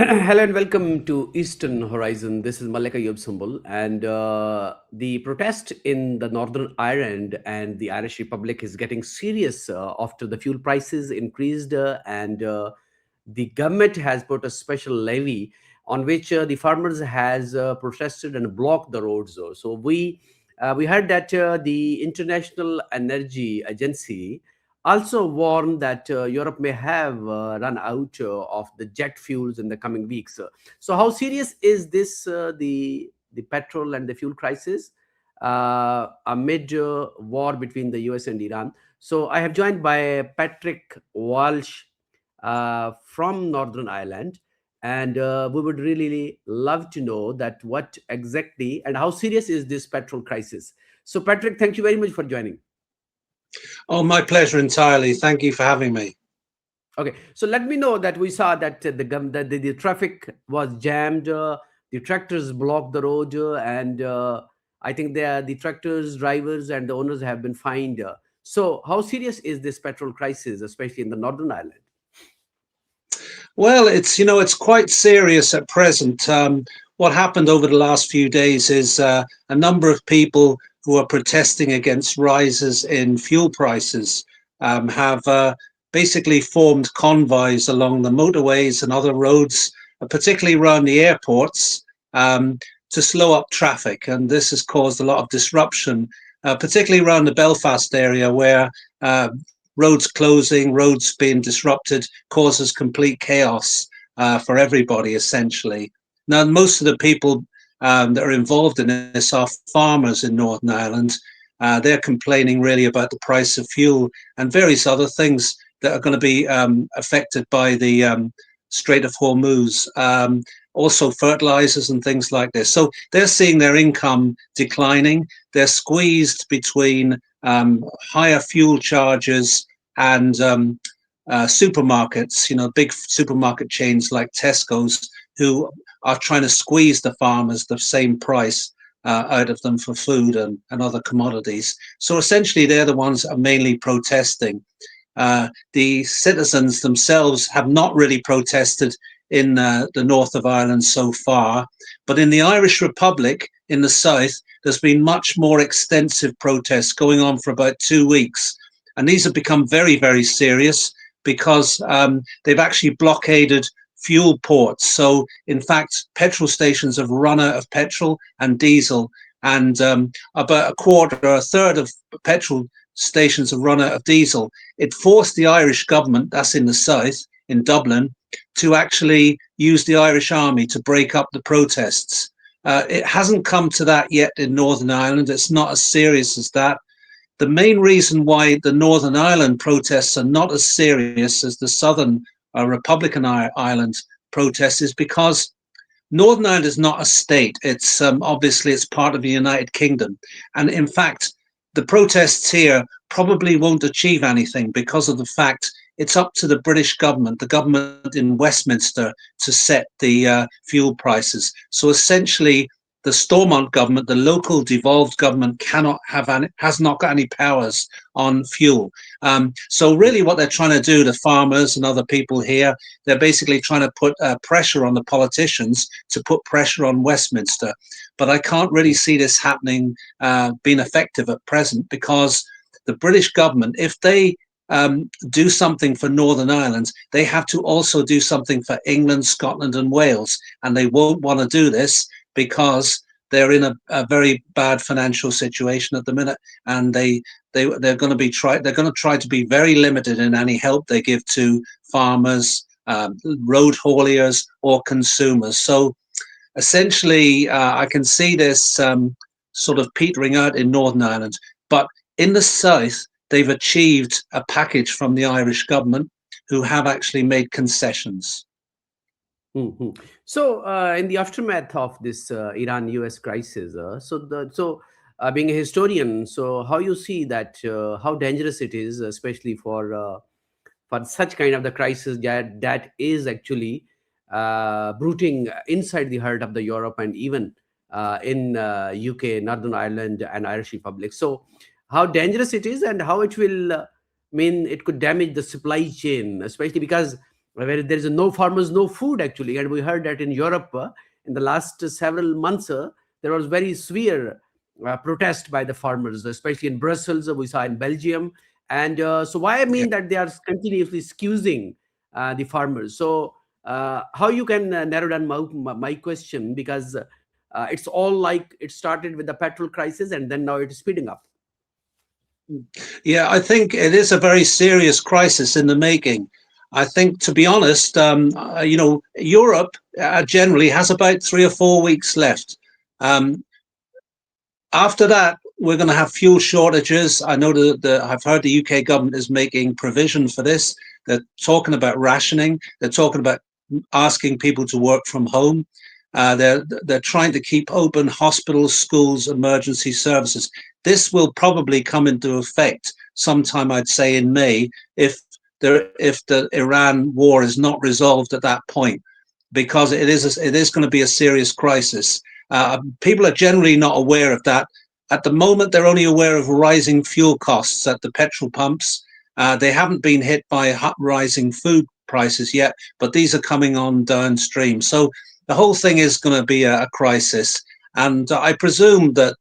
Hello and welcome to Eastern Horizon. This is Malika Yobsumbul, and the protest in the Northern Ireland and the Irish Republic is getting serious after the fuel prices increased, and the government has put a special levy on which the farmers has protested and blocked the roads. So we heard that the International Energy Agency also warned that Europe may have run out of the jet fuels in the coming weeks. So, how serious is this the petrol and the fuel crisis amid war between the US and Iran? So, I have joined by Patrick Walsh from Northern Ireland, and we would really love to know that what exactly and how serious is this petrol crisis. So, Patrick, thank you very much for joining. Oh, my pleasure entirely. Thank you for having me. Okay, so let me know that we saw that the traffic was jammed, the tractors blocked the road, and I think the tractors drivers and the owners have been fined. So, how serious is this petrol crisis, especially in the Northern Ireland? Well, it's quite serious at present. What happened over the last few days is a number of people who are protesting against rises in fuel prices have basically formed convoys along the motorways and other roads, particularly around the airports, um, to slow up traffic. And this has caused a lot of disruption, particularly around the Belfast area where roads closing, roads being disrupted, causes complete chaos for everybody, essentially. Now, most of the people that are involved in this are farmers in Northern Ireland. They're complaining really about the price of fuel and various other things that are going to be affected by the Strait of Hormuz. Also, fertilizers and things like this. So they're seeing their income declining. They're squeezed between higher fuel charges and supermarkets, big supermarket chains like Tesco's, who are trying to squeeze the farmers the same price out of them for food and other commodities. So essentially, they're the ones that are mainly protesting. The citizens themselves have not really protested in the north of Ireland so far, but in the Irish Republic in the south, there's been much more extensive protests going on for about 2 weeks. And these have become very, very serious because they've actually blockaded fuel ports. So, in fact, petrol stations have run out of petrol and diesel, and about a quarter, a third of petrol stations have run out of diesel. It forced the Irish government, that's in the south, in Dublin, to actually use the Irish army to break up the protests. It hasn't come to that yet in Northern Ireland. It's not as serious as that. The main reason why the Northern Ireland protests are not as serious as the Southern Republican Ireland protests is because Northern Ireland is not a state. It's obviously it's part of the United Kingdom, and in fact, the protests here probably won't achieve anything because of the fact it's up to the British government, the government in Westminster, to set the fuel prices. So essentially, the Stormont government, the local devolved government, cannot have any, has not got any powers on fuel. So really, what they're trying to do, the farmers and other people here, they're basically trying to put pressure on the politicians to put pressure on Westminster. But I can't really see this happening, being effective at present, because the British government, if they do something for Northern Ireland, they have to also do something for England, Scotland, and Wales, and they won't want to do this because they're in a very bad financial situation at the minute, and they're going to be they're going to try to be very limited in any help they give to farmers, road hauliers, or consumers. So essentially, I can see this sort of petering out in Northern Ireland, but in the south, they've achieved a package from the Irish government, who have actually made concessions. Mhm. So, in the aftermath of this Iran-US crisis, being a historian, so how you see that how dangerous it is, especially for such kind of the crisis that is actually brooding inside the heart of the Europe and even in UK, Northern Ireland, and Irish Republic. So, how dangerous it is and how it will mean it could damage the supply chain, especially because where there is no farmers, no food actually. And we heard that in Europe in the last several months, there was very severe protest by the farmers, especially in Brussels. We saw in Belgium. And so why I Yeah. mean that they are continuously excusing the farmers. So how you can narrow down my question, because it's all like it started with the petrol crisis and then now it is speeding up. Yeah, I think it is a very serious crisis in the making. I think, to be honest, Europe generally has about 3 or 4 weeks left. Um, After that, we're going to have fuel shortages. I know that I've heard the UK government is making provision for this. They're talking about rationing. They're talking about asking people to work from home. They're trying to keep open hospitals, schools, emergency services. This will probably come into effect sometime, I'd say, in May, if the Iran war is not resolved at that point, because it is going to be a serious crisis. People are generally not aware of that. At the moment, they're only aware of rising fuel costs at the petrol pumps. They haven't been hit by rising food prices yet, but these are coming on downstream. So the whole thing is going to be a crisis. And I presume that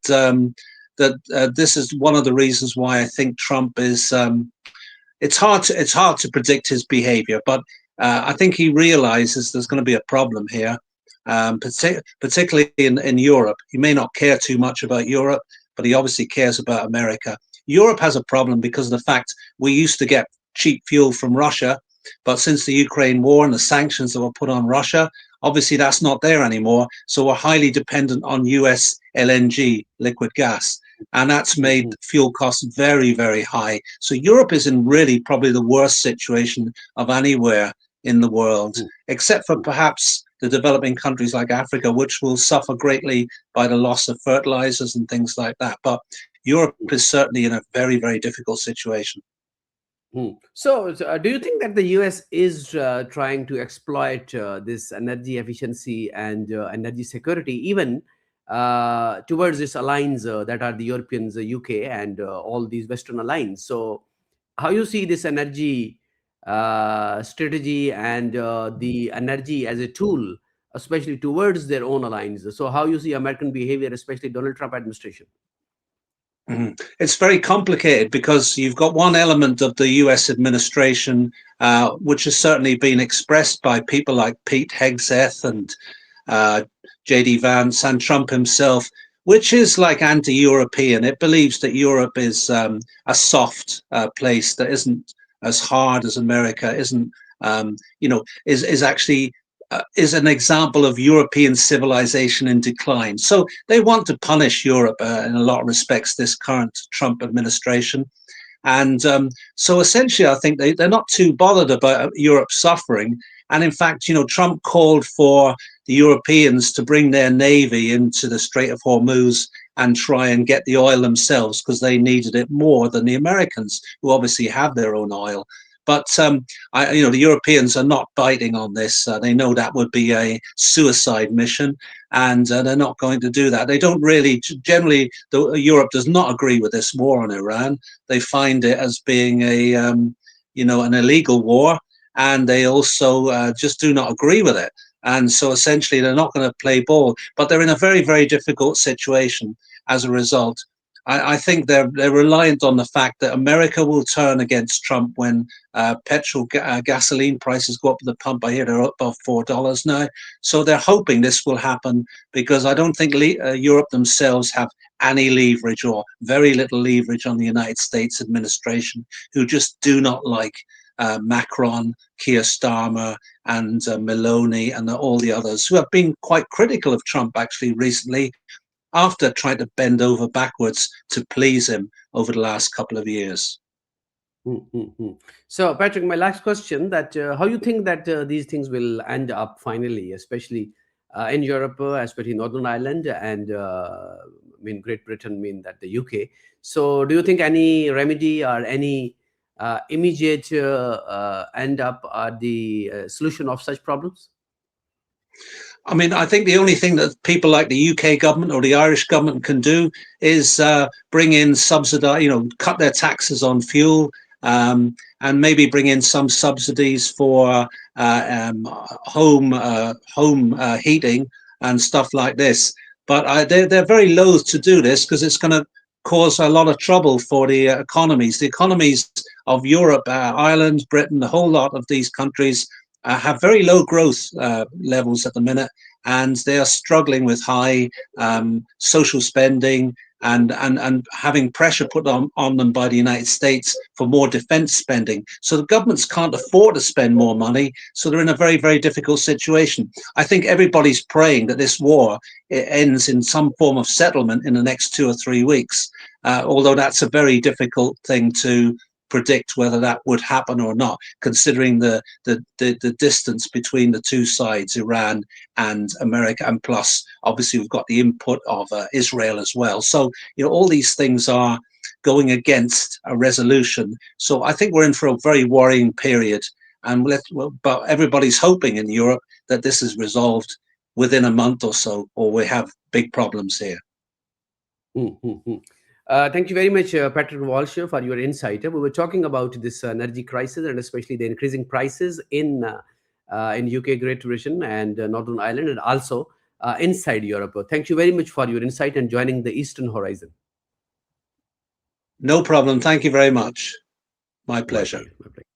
this is one of the reasons why I think Trump is. It's hard to predict his behavior, but I think he realizes there's going to be a problem here, particularly in Europe. He may not care too much about Europe, but he obviously cares about America. Europe has a problem because of the fact we used to get cheap fuel from Russia, but since the Ukraine war and the sanctions that were put on Russia, obviously that's not there anymore. So we're highly dependent on US LNG, liquid gas, and that's made Mhm, fuel costs very, very high. So Europe is in really probably the worst situation of anywhere in the world, mhm, except for mhm, perhaps the developing countries like Africa, which will suffer greatly by the loss of fertilizers and things like that. But Europe mhm, is certainly in a very, very difficult situation. do you think that the US is trying to exploit this energy efficiency and energy security, even towards this alliance that are the Europeans, the UK, and all these Western alliance? So, how you see this energy strategy and the energy as a tool, especially towards their own alliance? So, how you see American behavior, especially Donald Trump administration? It's very complicated because you've got one element of the US administration, which has certainly been expressed by people like Pete Hegseth and uh, JD Vance and Trump himself, which is like anti European. It believes that Europe is a soft place that isn't as hard as America, isn't, is actually. Is an example of European civilization in decline. So they want to punish Europe in a lot of respects, this current Trump administration. And so essentially, I think they're not too bothered about Europe suffering. And in fact, Trump called for the Europeans to bring their navy into the Strait of Hormuz and try and get the oil themselves because they needed it more than the Americans, who obviously have their own oil. But the Europeans are not biting on this. They know that would be a suicide mission, and they're not going to do that. They don't really. Generally, Europe does not agree with this war on Iran. They find it as being an illegal war, and they also just do not agree with it. And so essentially, they're not going to play ball, but they're in a very, very difficult situation as a result. I think they're reliant on the fact that America will turn against Trump when gasoline prices go up at the pump. I hear they're up above $4 now. So they're hoping this will happen because I don't think Europe themselves have any leverage or very little leverage on the United States administration, who just do not like Macron, Keir Starmer, and Meloni, and all the others who have been quite critical of Trump actually recently after trying to bend over backwards to please him over the last couple of years. Mm-hmm. So, Patrick, my last question: that how you think that these things will end up finally, especially in Europe, especially Northern Ireland, and I mean Great Britain, mean that the UK. So, do you think any remedy or any immediate end up the solution of such problems? I mean, I think the only thing that people like the UK government or the Irish government can do is bring in subsidize, cut their taxes on fuel and maybe bring in some subsidies for home heating and stuff like this. But they're very loath to do this because it's going to cause a lot of trouble for the economies. The economies of Europe, Ireland, Britain, the whole lot of these countries have very low growth levels at the minute, and they are struggling with high social spending and having pressure put on them by the United States for more defense spending. So the governments can't afford to spend more money. So they're in a very, very difficult situation. I think everybody's praying that this war ends in some form of settlement in the next 2 or 3 weeks, although that's a very difficult thing to predict whether that would happen or not, considering the distance between the two sides, Iran and America, and plus obviously we've got the input of Israel as well. So all these things are going against a resolution. So I think we're in for a very worrying period, and but everybody's hoping in Europe that this is resolved within a month or so, or we have big problems here. Thank you very much, Patrick Walsh, for your insight. We were talking about this energy crisis and especially the increasing prices in UK, Great Britain, and Northern Ireland, and also inside Europe. Thank you very much for your insight and joining the Eastern Horizon. No problem. Thank you very much. My My pleasure. pleasure.